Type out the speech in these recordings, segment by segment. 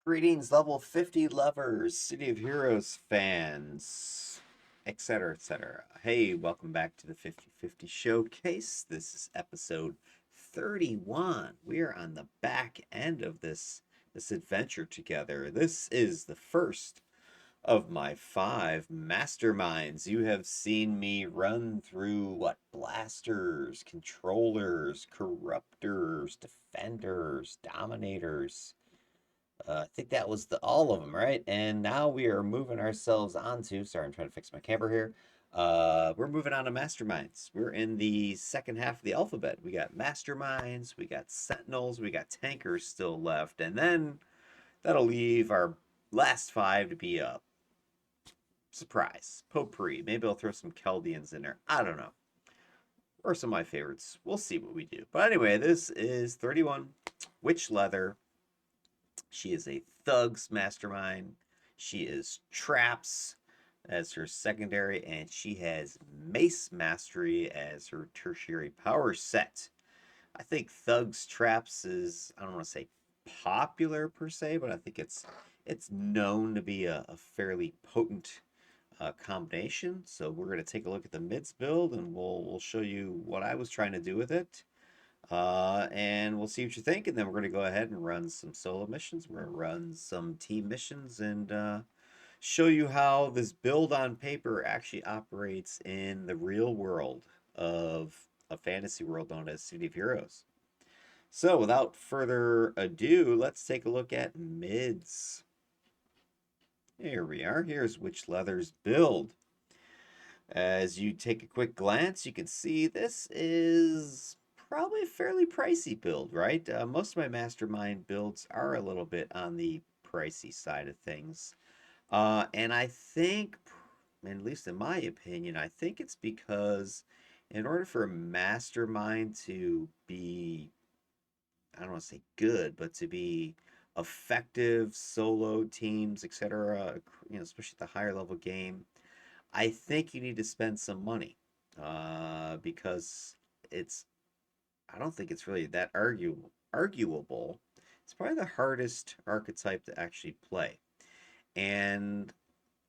Greetings, level 50 lovers, City of Heroes fans, etc., etc. Hey, welcome back to the 50/50 Showcase. This is episode 31. We are on the back end of this adventure together. This is the first of my 5 masterminds. You have seen me run through what? Blasters, controllers, corruptors, defenders, dominators. I think that was the all of them, right? And now we are moving ourselves onto. Sorry, I'm trying to fix my camera here. We're moving on to masterminds. We're in the second half of the alphabet. We got masterminds, we got sentinels, we got tankers still left, and then that'll leave our last 5 to be a surprise potpourri. Maybe I'll throw some Chaldeans in there. I don't know. Or some of my favorites. We'll see what we do. But anyway, this is 31 Witch Leather. She is a thugs mastermind. She is traps as her secondary, and she has mace mastery as her tertiary power set. I think thugs traps is, I don't want to say popular per se, but I think it's known to be a fairly potent combination. So we're going to take a look at the mids build, and we'll show you what I was trying to do with it. And we'll see what you think, and then we're going to go ahead and run some solo missions. We're going to run some team missions and show you how this build on paper actually operates in the real world of a fantasy world known as City of Heroes. So, without further ado, let's take a look at mids. Here we are. Here's Witch Leather's build. As you take a quick glance, you can see this is probably a fairly pricey build, right? Most of my mastermind builds are a little bit on the pricey side of things. And I think, at least in my opinion, I think it's because in order for a mastermind to be, I don't want to say good, but to be effective solo teams, etc., especially the higher level game, I think you need to spend some money because it's, I don't think it's really that arguable. It's probably the hardest archetype to actually play. And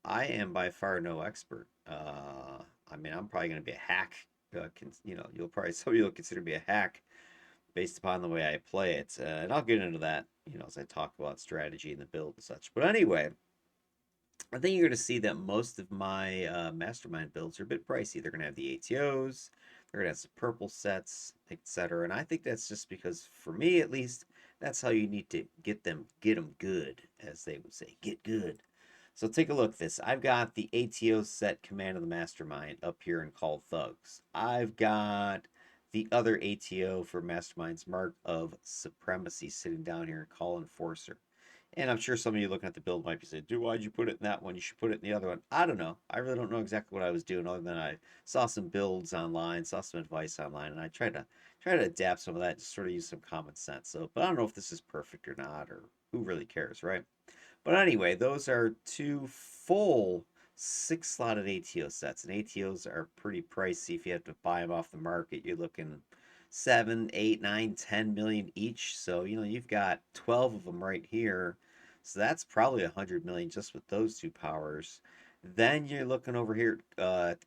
I am by far no expert. I mean, I'm probably going to be a hack. You'll probably, some of you will consider me a hack based upon the way I play it. And I'll get into that, as I talk about strategy and the build and such. But anyway, I think you're going to see that most of my mastermind builds are a bit pricey. They're going to have the ATOs, they're going to have some purple sets, etc. And I think that's just because, for me at least, that's how you need to get them good, as they would say, get good. So take a look at this. I've got the ATO set Command of the Mastermind up here in Called Thugs. I've got the other ATO for Mastermind's Mark of Supremacy sitting down here in Call Enforcer. And I'm sure some of you looking at the build might be saying, dude, why'd you put it in that one? You should put it in the other one. I don't know. I really don't know exactly what I was doing other than I saw some builds online, saw some advice online, and I try to adapt some of that, just sort of use some common sense. So, but I don't know if this is perfect or not, or who really cares, right? But anyway, those are two full 6 slotted ATO sets, and ATOs are pretty pricey. If you have to buy them off the market, you're looking 7, 8, 9, 10 million each. So you've got 12 of them right here. So that's probably 100 million just with those two powers. Then you're looking over here,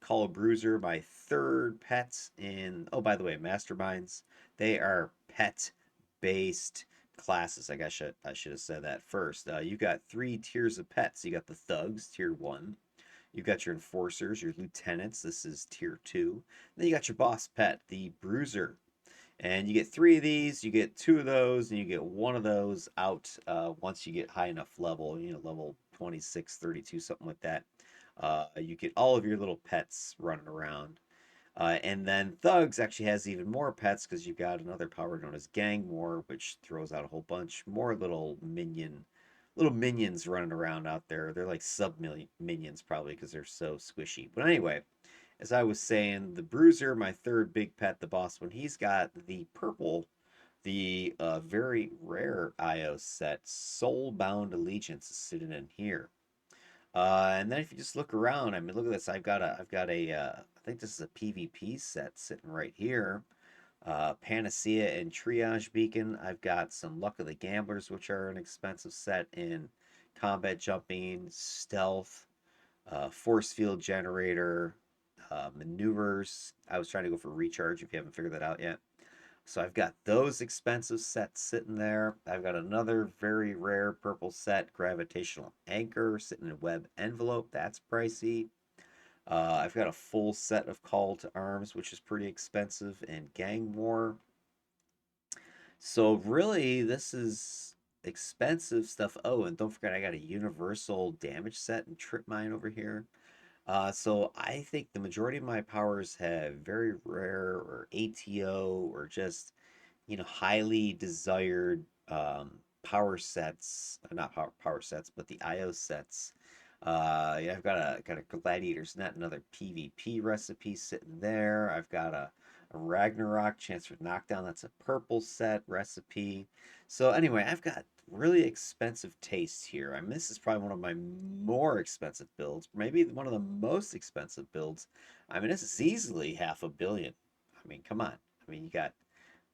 Call a Bruiser, my third pet in. Oh, by the way, Masterminds, they are pet based classes. I should have said that first. You got 3 tiers of pets. You got the thugs, tier 1. You've got your enforcers, your lieutenants. This is tier 2. Then you got your boss pet, the bruiser. And you get 3 of these, you get 2 of those, and you get 1 of those out once you get high enough level, level 26, 32, something like that. You get all of your little pets running around. And then Thugs actually has even more pets because you've got another power known as Gang War, which throws out a whole bunch more little minions running around out there. They're like minions probably because they're so squishy. But anyway, as I was saying, the Bruiser, my third big pet, the boss one, he's got the purple, the very rare IO set, Soulbound Allegiance is sitting in here. And then if you just look around, look at this. I've got a, I think this is a PvP set sitting right here. Panacea and Triage Beacon. I've got some Luck of the Gamblers, which are an expensive set in combat jumping, stealth, force field generator, maneuvers. I was trying to go for recharge if you haven't figured that out yet. So I've got those expensive sets sitting there. I've got another very rare purple set, Gravitational Anchor, sitting in a web envelope. That's pricey. I've got a full set of Call to Arms, which is pretty expensive, and Gang War. So really, this is expensive stuff. Oh, and don't forget, I got a Universal Damage set and Trip Mine over here. So I think the majority of my powers have very rare or ATO or just highly desired power sets, not power sets, but the IO sets. Yeah, I've got a Gladiator's Net, another PvP recipe sitting there. I've got a Ragnarok chance for knockdown. That's a purple set recipe. So anyway, I've got really expensive tastes here. I mean, this is probably one of my more expensive builds, maybe one of the most expensive builds. I mean, this is easily half a billion. I mean, come on. I mean, you got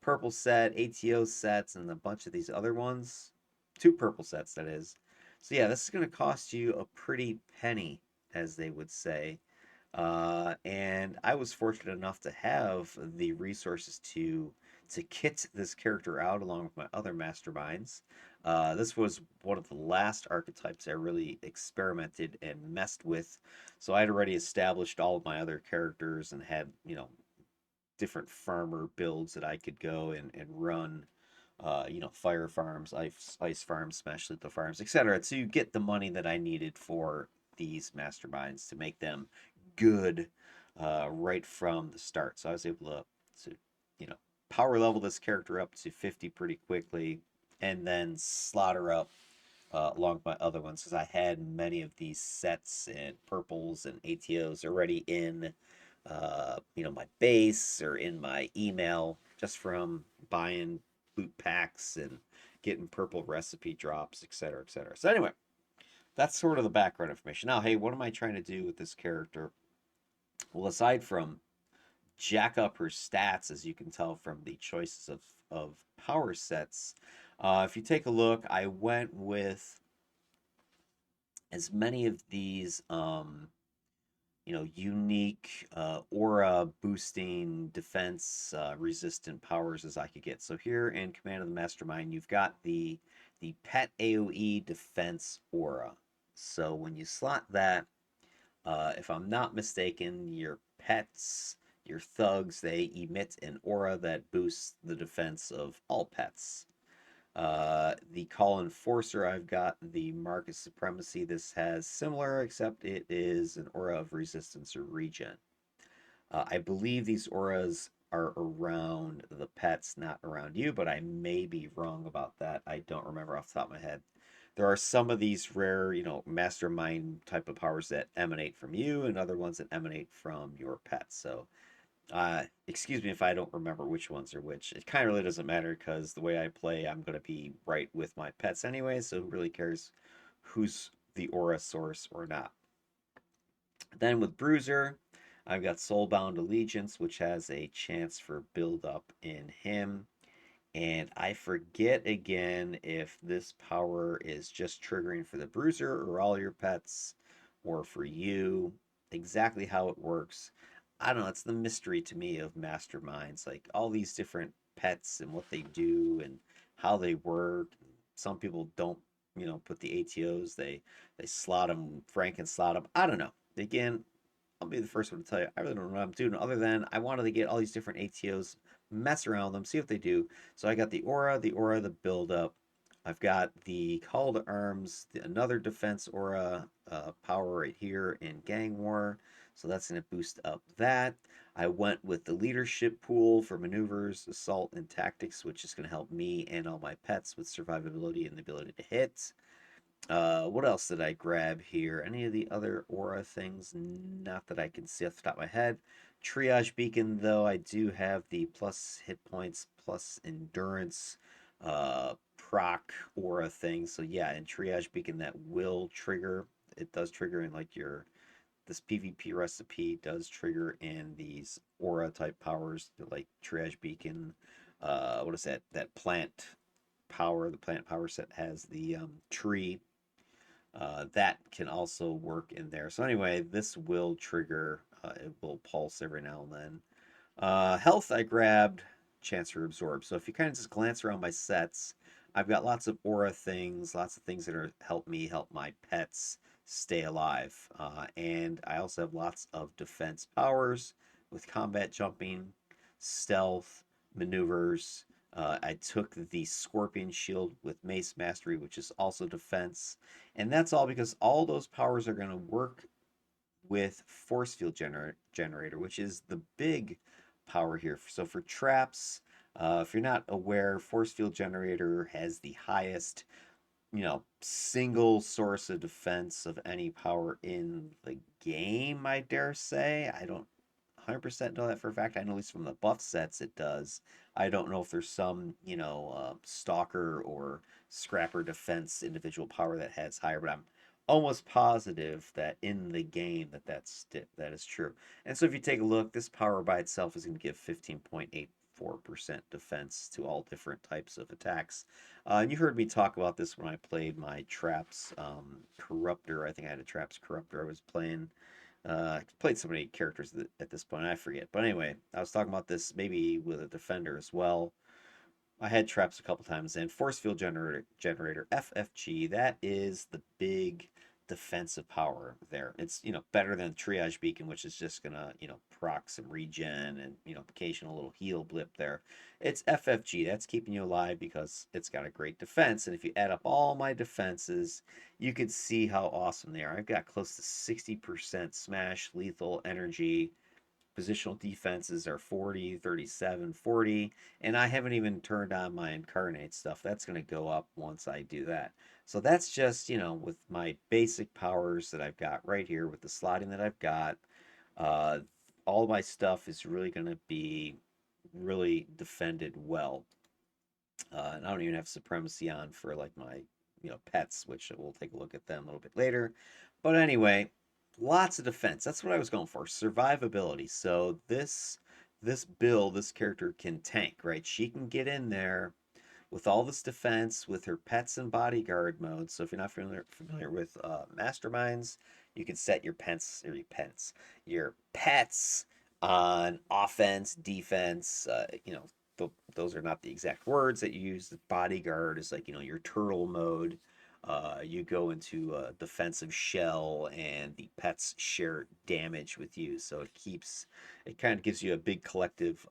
purple set, ATO sets, and a bunch of these other ones. Two purple sets, that is. So yeah, this is going to cost you a pretty penny, as they would say. And I was fortunate enough to have the resources to kit this character out along with my other masterminds. This was one of the last archetypes I really experimented and messed with. So I had already established all of my other characters and had, different farmer builds that I could go and run, fire farms, ice farms, smash the farms, etc. To get the money that I needed for these masterminds to make them good right from the start. So I was able to you know, power level this character up to 50 pretty quickly and then slaughter up along with my other ones because I had many of these sets and purples and ATOs already in my base or in my email just from buying loot packs and getting purple recipe drops, etc., etc. So anyway, that's sort of the background information. Now, hey, what am I trying to do with this character? Well, aside from jack up her stats, as you can tell from the choices of power sets, if you take a look, I went with as many of these unique aura boosting defense resistant powers as I could get. So here in Command of the Mastermind, you've got the pet AoE defense aura. So when you slot that, if I'm not mistaken, your pets, your thugs, they emit an aura that boosts the defense of all pets. The Call Enforcer, I've got the Mark of Supremacy. This has similar, except it is an aura of resistance or regen. I believe these auras are around the pets, not around you, but I may be wrong about that. I don't remember off the top of my head. There are some of these rare, mastermind type of powers that emanate from you, and other ones that emanate from your pets. So excuse me if I don't remember which ones are which. It kind of really doesn't matter because the way I play, I'm going to be right with my pets anyway, so who really cares who's the aura source or not? Then with Bruiser, I've got Soulbound Allegiance, which has a chance for build up in him. And I forget again if this power is just triggering for the Bruiser or all your pets or for you. Exactly how it works. I don't know. It's the mystery to me of masterminds. Like all these different pets and what they do and how they work. Some people don't, put the ATOs. They slot them, Franken slot them. I don't know. Again, I'll be the first one to tell you, I really don't know what I'm doing other than I wanted to get all these different ATOs, mess around with them, see what they do. So I got the build up. I've got the Call to Arms, another defense aura power right here in Gang War. So that's going to boost up that. I went with the leadership pool for maneuvers, assault, and tactics, which is going to help me and all my pets with survivability and the ability to hit. What else did I grab here? Any of the other aura things? Not that I can see off the top of my head. Triage Beacon, though, I do have the plus hit points, plus endurance, proc aura thing. So yeah, in Triage Beacon, that will trigger. It does trigger in like your this PvP recipe does trigger in these aura type powers like Triage Beacon. What is that? That plant power. The plant power set has the tree. That can also work in there. So anyway, this will trigger. It will pulse every now and then. Health, I grabbed Chance for Absorb. So if you kind of just glance around my sets, I've got lots of aura things, lots of things that are help me help my pets stay alive. And I also have lots of defense powers with combat jumping, stealth, maneuvers. I took the Scorpion Shield with Mace Mastery, which is also defense. And that's all because all those powers are going to work with force field generator, which is the big power here. So for traps, if you're not aware, force field generator has the highest, single source of defense of any power in the game, I dare say. I don't 100% know that for a fact. I know at least from the buff sets it does. I don't know if there's some, stalker or scrapper defense individual power that has higher, but I'm almost positive that in the game that is true. And so if you take a look, this power by itself is going to give 15.84% defense to all different types of attacks. And you heard me talk about this when I played my traps corruptor. I think I had a traps corruptor I was playing. I played so many characters at this point, I forget. But anyway, I was talking about this maybe with a defender as well. I had traps a couple times, and force field generator FFG. That is the big defensive power there. It's better than triage beacon, which is just gonna proc some regen and occasional little heal blip there. It's FFG that's keeping you alive because it's got a great defense. And if you add up all my defenses, you can see how awesome they are. I've got close to 60% smash, lethal, energy, positional defenses are 40, 37, 40, and I haven't even turned on my incarnate stuff. That's going to go up once I do that. So that's just, with my basic powers that I've got right here with the slotting that I've got. Uh, all my stuff is really going to be really defended well. And I don't even have supremacy on for like my, pets, which we'll take a look at them a little bit later. But anyway, lots of defense. That's what I was going for. Survivability. So this build, this character can tank, right? She can get in there with all this defense with her pets and bodyguard mode. So if you're not familiar with masterminds, you can set your pets on offense, defense. Those are not the exact words that you use. The bodyguard is like your turtle mode. You go into a defensive shell, and the pets share damage with you. So it kind of gives you a big collective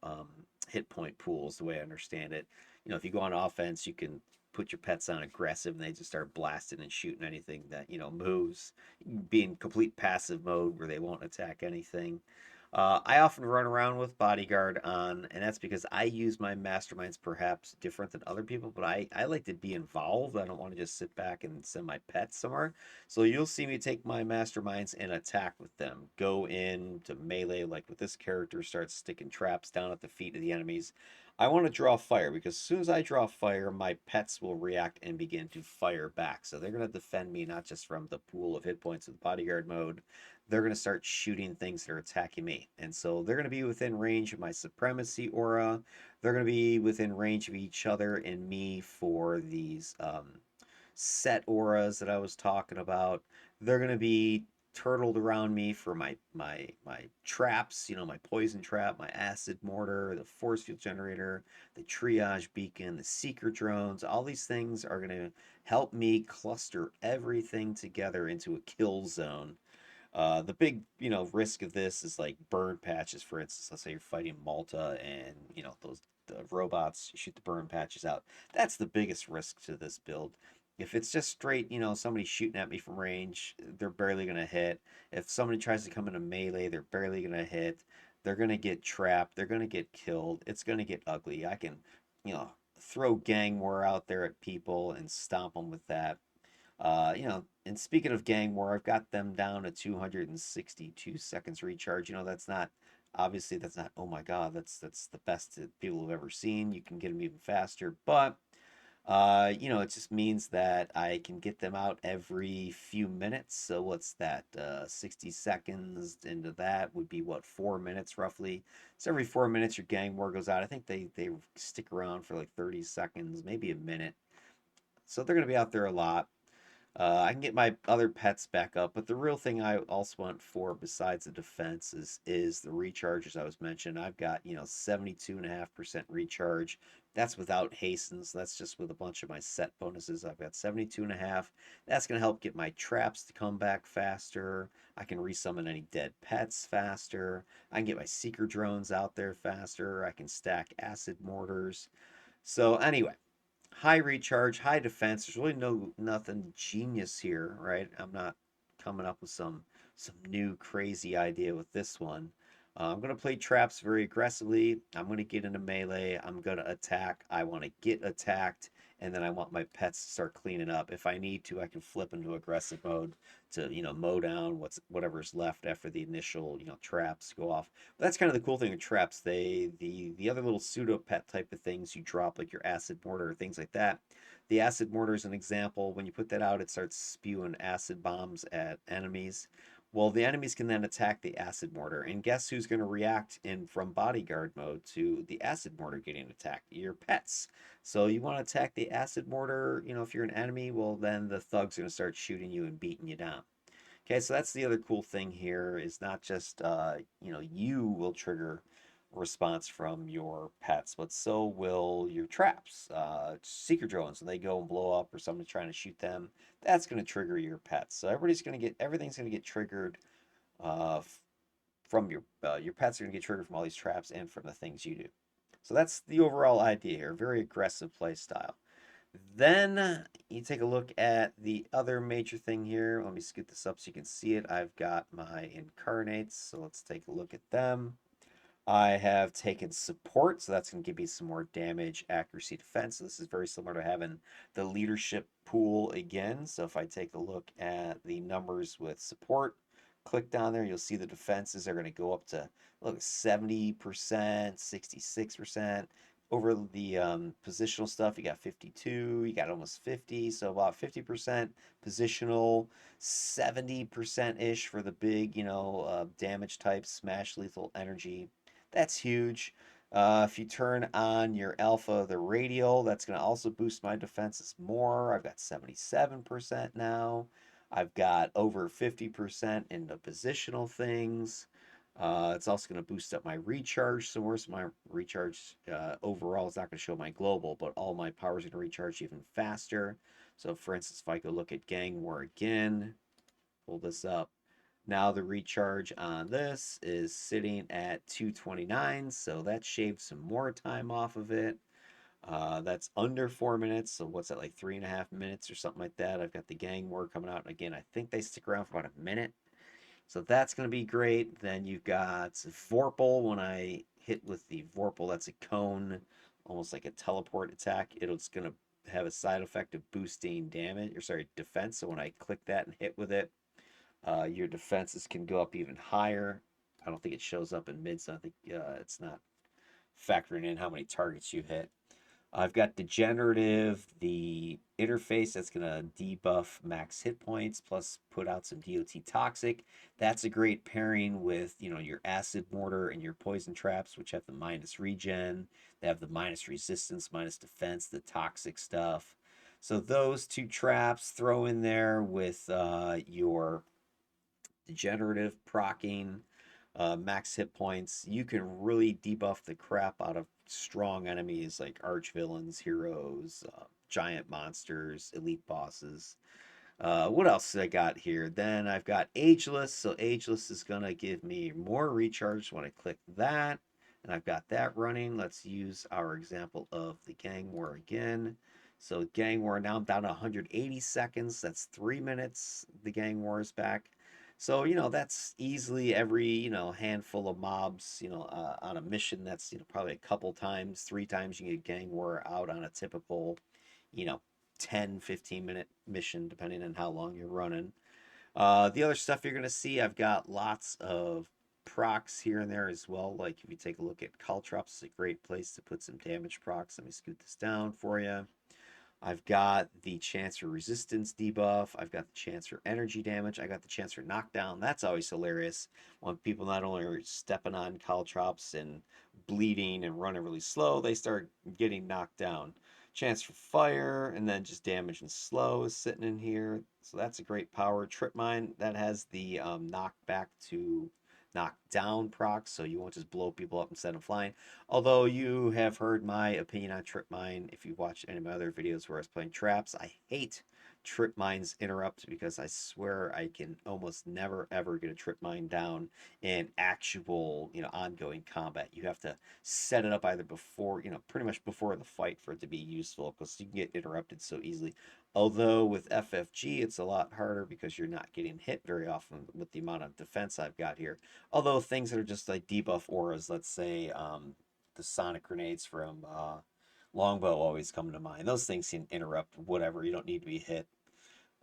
hit point pool, is the way I understand it. If you go on offense, you can put your pets on aggressive and they just start blasting and shooting anything that, moves. You can be in complete passive mode where they won't attack anything. I often run around with bodyguard on, and that's because I use my masterminds perhaps different than other people, but I like to be involved. I don't want to just sit back and send my pets somewhere. So you'll see me take my masterminds and attack with them. Go in to melee, like with this character, start sticking traps down at the feet of the enemies. I want to draw fire because as soon as I draw fire, my pets will react and begin to fire back. So they're going to defend me not just from the pool of hit points of the bodyguard mode, they're going to start shooting things that are attacking me. And so they're going to be within range of my supremacy aura. They're going to be within range of each other and me for these set auras that I was talking about. They're going to be turtled around me for my traps, my poison trap, my acid mortar, the force field generator, the triage beacon, the seeker drones. All these things are going to help me cluster everything together into a kill zone. The big, risk of this is like burn patches, for instance. Let's say you're fighting Malta and, those the robots shoot the burn patches out. That's the biggest risk to this build. If it's just straight, somebody shooting at me from range, they're barely going to hit. If somebody tries to come into melee, they're barely going to hit. They're going to get trapped. They're going to get killed. It's going to get ugly. I can, throw gang war out there at people and stomp them with that. And speaking of gang war, I've got them down to 262 seconds recharge. That's not, oh my God, that's the best that people have ever seen. You can get them even faster, but It just means that I can get them out every few minutes. So what's that? 60 seconds into that would be what, 4 minutes roughly. So every 4 minutes your gang war goes out. I think they stick around for like 30 seconds, maybe a minute. So they're gonna be out there a lot. I can get my other pets back up, but the real thing I also want for besides the defense is the recharges I was mentioning. I've got, 72.5% recharge. That's without hastens. That's just with a bunch of my set bonuses. I've got 72.5. That's gonna help get my traps to come back faster. I can resummon any dead pets faster. I can get my seeker drones out there faster. I can stack acid mortars. So anyway, high recharge, high defense. There's really nothing genius here, right? I'm not coming up with some new crazy idea with this one. I'm gonna play traps very aggressively. I'm gonna get into melee. I'm gonna attack. I want to get attacked, and then I want my pets to start cleaning up. If I need to, I can flip into aggressive mode to mow down whatever's left after the initial traps go off. But that's kind of the cool thing with traps. The other little pseudo pet type of things you drop, like your acid mortar or things like that. The acid mortar is an example. When you put that out, it starts spewing acid bombs at enemies. Well, the enemies can then attack the acid mortar, and guess who's going to react in from bodyguard mode to the acid mortar getting attacked? Your pets. So you want to attack the acid mortar. If you're an enemy, well, then the thug's going to start shooting you and beating you down. Okay, so that's the other cool thing here is not just you will trigger a response from your pets, but so will your traps. Seeker drones, when they go and blow up or somebody's trying to shoot them, that's going to trigger your pets. So everything's going to get triggered uh, from your pets are going to get triggered from all these traps and from the things you do. So that's the overall idea here. Very aggressive play style. Then you take a look at the other major thing here. Let me scoot this up so you can see it. I've got my incarnates, so let's take a look at them. I have taken support, so that's going to give me some more damage, accuracy, defense. So this is very similar to having the leadership pool again. So if I take a look at the numbers with support, click down there, you'll see the defenses are going to go up to, look, 70%, 66%. Over the positional stuff, you got 52, you got almost 50, so about 50% positional, 70%-ish for the big, damage type, smash lethal energy. That's huge. If you turn on your alpha, the radial, that's going to also boost my defenses more. I've got 77% now. I've got over 50% in the positional things. It's also going to boost up my recharge. So where's my recharge overall? It's not going to show my global, but all my power is going to recharge even faster. So for instance, if I go look at Gang War again, pull this up. Now the recharge on this is sitting at 229, so that shaved some more time off of it. That's under 4 minutes, so what's that, like 3.5 minutes or something like that? I've got the gang war coming out, and again, I think they stick around for about a minute. So that's going to be great. Then you've got Vorpal. When I hit with the Vorpal, that's a cone, almost like a teleport attack. It's going to have a side effect of boosting damage, or sorry, defense. So when I click that and hit with it, your defenses can go up even higher. I don't think it shows up in mids. So I think it's not factoring in how many targets you hit. I've got degenerative, the interface that's going to debuff max hit points plus put out some DOT toxic. That's a great pairing with, your acid mortar and your poison traps, which have the minus regen. They have the minus resistance, minus defense, the toxic stuff. So those two traps throw in there with your degenerative procking, max hit points. You can really debuff the crap out of strong enemies like arch villains, heroes, giant monsters, elite bosses. What else did I got here? Then I've got Ageless. So Ageless is going to give me more recharge when I click that. And I've got that running. Let's use our example of the Gang War again. So Gang War, now I'm down to 180 seconds. That's 3 minutes. The Gang War is back. So, that's easily every, handful of mobs, on a mission. That's, probably a couple times, 3 times you get Gang War out on a typical, you know, 10-15 minute mission, depending on how long you're running. The other stuff you're going to see, I've got lots of procs here and there as well. Like if you take a look at Caltrops, it's a great place to put some damage procs. Let me scoot this down for you. I've got the chance for resistance debuff. I've got the chance for energy damage. I got the chance for knockdown. That's always hilarious when people not only are stepping on caltrops and bleeding and running really slow, they start getting knocked down. Chance for fire, and then just damage and slow is sitting in here. So that's a great power. Trip Mine, that has the knockback to knock down proc, so you won't just blow people up instead of flying. Although you have heard my opinion on Trip Mine, if you've watched any of my other videos where I was playing traps, I hate Trip Mines interrupt because I swear I can almost never ever get a Trip Mine down in actual, ongoing combat. You have to set it up either before, pretty much before the fight for it to be useful because you can get interrupted so easily. Although with FFG, it's a lot harder because you're not getting hit very often with the amount of defense I've got here. Although things that are just like debuff auras, let's say the sonic grenades from Longbow always come to mind. Those things can interrupt whatever. You don't need to be hit.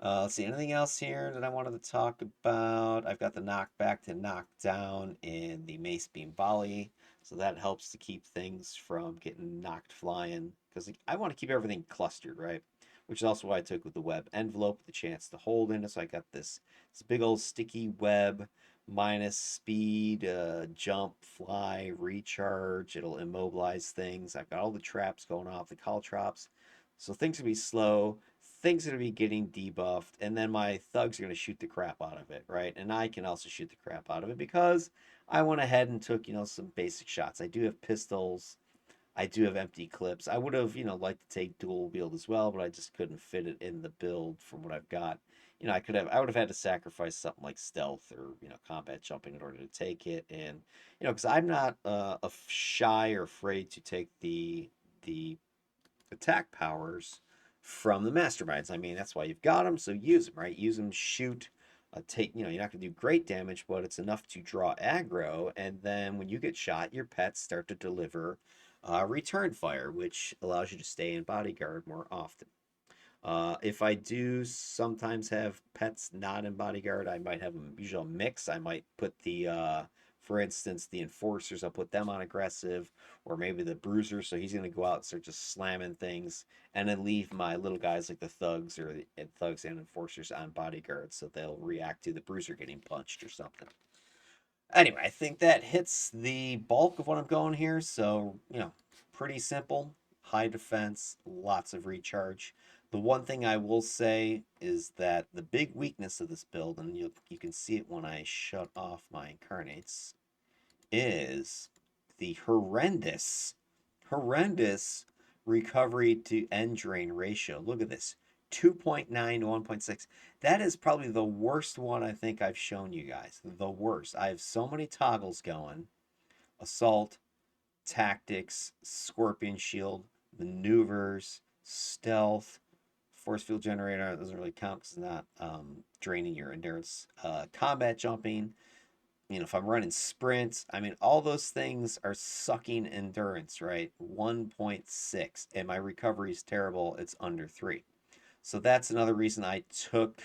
Let's see, anything else here that I wanted to talk about? I've got the knockback to knockdown in the Mace Beam Volley, so that helps to keep things from getting knocked flying, because I want to keep everything clustered, right? Which is also why I took with the web envelope, the chance to hold in it, so I got this big old sticky web, minus speed, jump, fly, recharge, it'll immobilize things. I've got all the traps going off, the caltrops, so things will be slow, things are going to be getting debuffed, and then my thugs are going to shoot the crap out of it, right? And I can also shoot the crap out of it because I went ahead and took, some basic shots. I do have pistols. I do have empty clips. I would have, liked to take dual wield as well, but I just couldn't fit it in the build from what I've got. I would have had to sacrifice something like stealth or, combat jumping in order to take it. And, because I'm not shy or afraid to take the attack powers from the masterminds. I mean, that's why you've got them, so use them, right? Use them, shoot, take, you're not going to do great damage, but it's enough to draw aggro. And then when you get shot, your pets start to deliver return fire, which allows you to stay in bodyguard more often. If I do sometimes have pets not in bodyguard, I might have them usually a mix. I might put for instance, the enforcers, I'll put them on aggressive, or maybe the bruiser, so he's going to go out and start just slamming things, and then leave my little guys like the thugs or the thugs and enforcers on bodyguard, so they'll react to the bruiser getting punched or something. Anyway, I think that hits the bulk of what I'm going here. So, pretty simple, high defense, lots of recharge. The one thing I will say is that the big weakness of this build, and you can see it when I shut off my incarnates, is the horrendous recovery to end drain ratio. Look at this, 2.9 to 1.6. That is probably the worst one I think I've shown you guys. The worst. I have so many toggles going. Assault, tactics, scorpion shield, maneuvers, stealth, force field generator. Doesn't really count because it's not draining your endurance. Combat jumping, if I'm running sprints, I mean, all those things are sucking endurance, right? 1.6, and my recovery is terrible. It's under 3. So that's another reason I took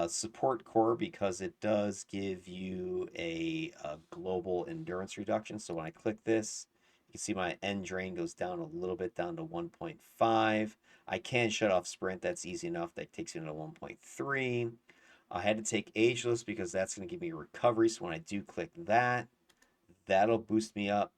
support core, because it does give you a global endurance reduction. So when I click this, you can see my end drain goes down a little bit, down to 1.5. I can shut off sprint. That's easy enough. That takes me to 1.3. I had to take ageless because that's going to give me a recovery. So when I do click that, that'll boost me up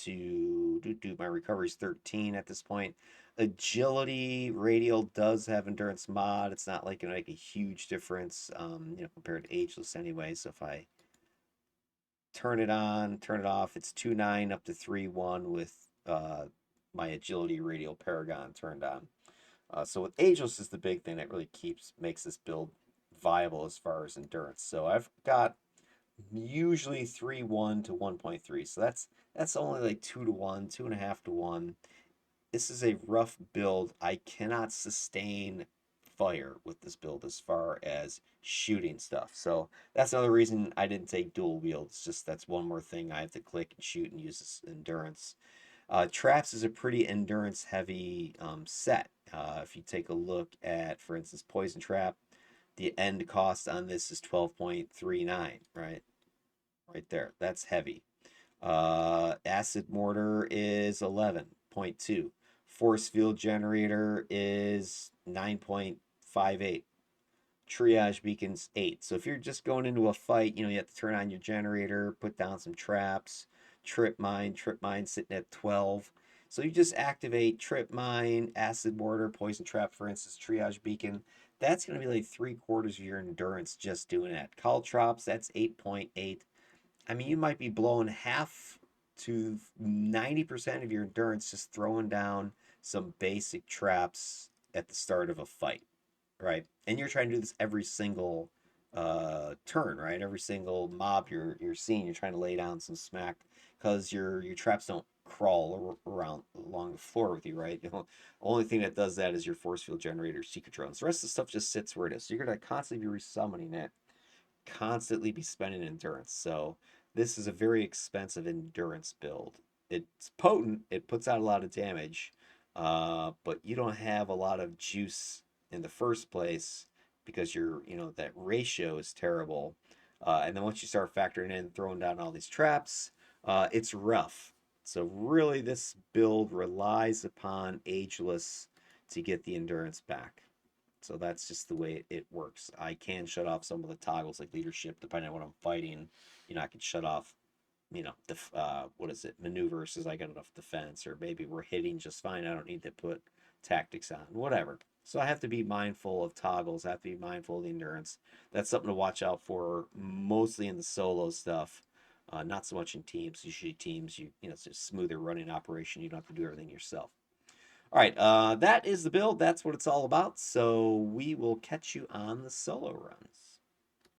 to do my recovery is 13 at this point. Agility radial does have endurance mod. It's not like going to make a huge difference, compared to ageless anyway. So if I turn it on, turn it off, it's 2.9 up to 3.1 with my agility radial paragon turned on. So with ageless is the big thing that really makes this build viable as far as endurance. So I've got usually 3.1 to 1.3. So that's only like 2 to 1, 2.5 to 1. This is a rough build. I cannot sustain fire with this build as far as shooting stuff. So that's another reason I didn't take dual wield. It's just that's one more thing I have to click and shoot and use this endurance. Traps is a pretty endurance heavy set. If you take a look at, for instance, Poison Trap, the end cost on this is 12.39, right? Right there. That's heavy. Acid Mortar is 11.2. Force field generator is 9.58. Triage beacons 8. So if you're just going into a fight, you have to turn on your generator, put down some traps, trip mine sitting at 12. So you just activate trip mine, acid mortar, poison trap, for instance, triage beacon. That's going to be like 3/4 of your endurance just doing that. Caltrops, that's 8.8. I mean, you might be blowing half to 90% of your endurance just throwing down some basic traps at the start of a fight, right? And you're trying to do this every single turn, right? Every single mob you're seeing, you're trying to lay down some smack because your traps don't crawl around along the floor with you, right? Only thing that does that is your force field generator, secret drones. The rest of the stuff just sits where it is. So you're gonna constantly be resummoning it, constantly be spending endurance. So this is a very expensive endurance build. It's potent, it puts out a lot of damage, but you don't have a lot of juice in the first place because that ratio is terrible. And then once you start factoring in throwing down all these traps, it's rough. So really, this build relies upon ageless to get the endurance back. So that's just the way it works. I can shut off some of the toggles like leadership, depending on what I'm fighting. I can shut off, what is it, maneuvers as I got enough defense, or maybe we're hitting just fine. I don't need to put tactics on, whatever. So I have to be mindful of toggles. I have to be mindful of the endurance. That's something to watch out for, mostly in the solo stuff. Not so much in teams. Usually teams, it's a smoother running operation. You don't have to do everything yourself. All right, that is the build. That's what it's all about. So we will catch you on the solo runs.